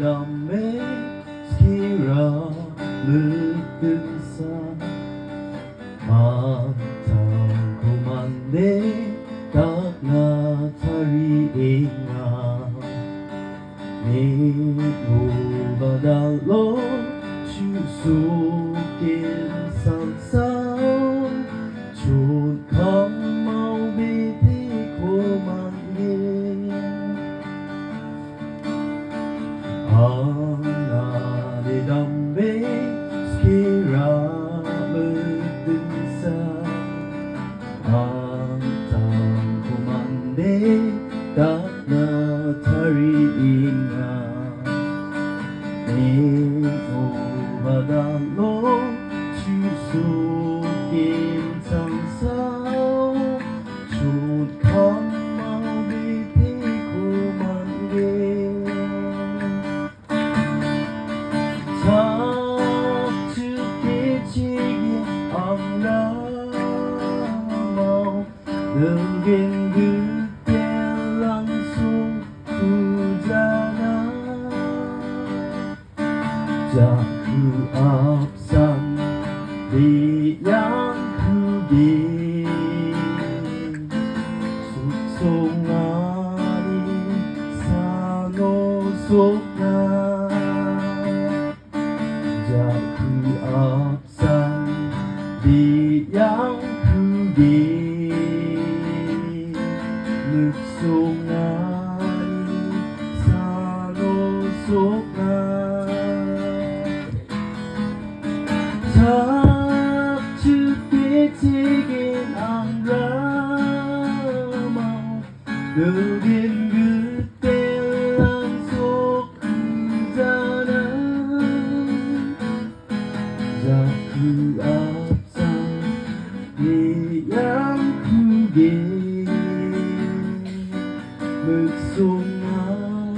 남의 스키라 르뜬사 많다고만 내가 나타리인가 내 오바달로 주속인 산사 좋은 감마비티 고만게 하나의 담배 스키라 르뜬사 많다고만 내가 나타리인가 내 오바달로 주속인 산사 좋은 감마비티 고만게 잡죽기지기 안나마오 능긴 그때 랑송 부잖아 자 그 앞산 리양 크게 속송아리 산호속나 자 그 앞산 리양 크게 늑송아리 산호속나 잡죽기지긴 안라마오 느린 그때 랑속 그잖아 자 그 앞산 리양 크게 늑송아리